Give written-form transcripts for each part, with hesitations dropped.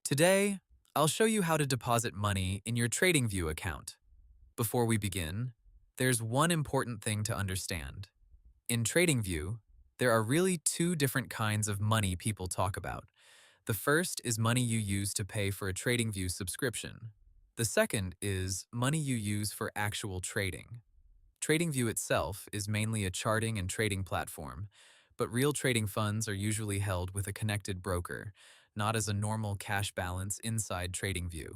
Today, I'll show you how to deposit money in your TradingView account. Before we begin, there's one important thing to understand. In TradingView, there are really two different kinds of money people talk about. The first is money you use to pay for a TradingView subscription. The second is money you use for actual trading. TradingView itself is mainly a charting and trading platform, but real trading funds are usually held with a connected broker, not as a normal cash balance inside TradingView.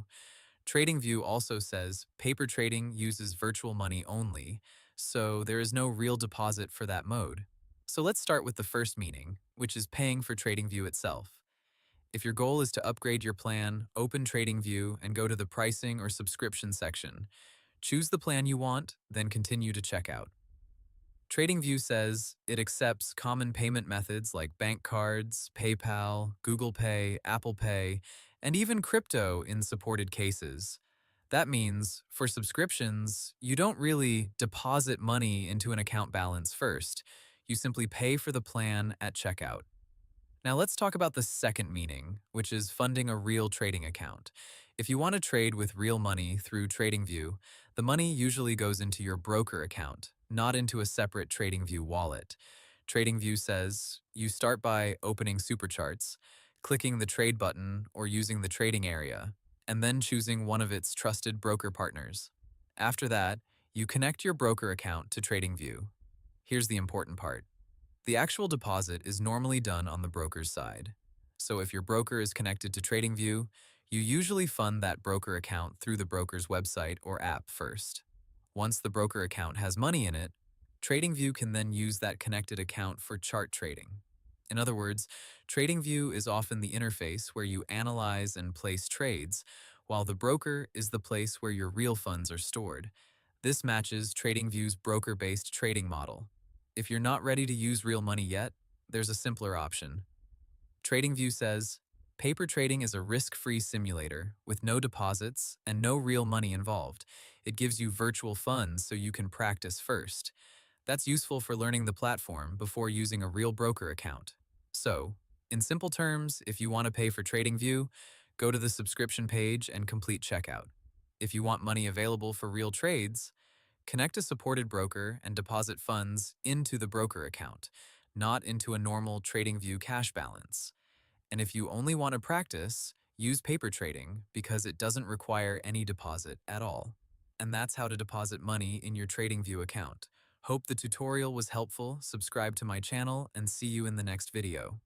TradingView also says paper trading uses virtual money only, so there is no real deposit for that mode. So let's start with the first meaning, which is paying for TradingView itself. If your goal is to upgrade your plan, open TradingView and go to the pricing or subscription section. Choose the plan you want, then continue to checkout. TradingView says it accepts common payment methods like bank cards, PayPal, Google Pay, Apple Pay, and even crypto in supported cases. That means, for subscriptions, you don't really deposit money into an account balance first. You simply pay for the plan at checkout. Now let's talk about the second meaning, which is funding a real trading account. If you want to trade with real money through TradingView, the money usually goes into your broker account, not into a separate TradingView wallet. TradingView says you start by opening Supercharts, clicking the trade button or using the trading area, and then choosing one of its trusted broker partners. After that, you connect your broker account to TradingView. Here's the important part. The actual deposit is normally done on the broker's side. So if your broker is connected to TradingView, you usually fund that broker account through the broker's website or app first. Once the broker account has money in it, TradingView can then use that connected account for chart trading. In other words, TradingView is often the interface where you analyze and place trades, while the broker is the place where your real funds are stored. This matches TradingView's broker-based trading model. If you're not ready to use real money yet, there's a simpler option. TradingView says, paper trading is a risk-free simulator with no deposits and no real money involved. It gives you virtual funds so you can practice first. That's useful for learning the platform before using a real broker account. So, in simple terms, if you want to pay for TradingView, go to the subscription page and complete checkout. If you want money available for real trades, connect a supported broker and deposit funds into the broker account, not into a normal TradingView cash balance. And if you only want to practice, use paper trading because it doesn't require any deposit at all. And that's how to deposit money in your TradingView account. Hope the tutorial was helpful, subscribe to my channel, and see you in the next video.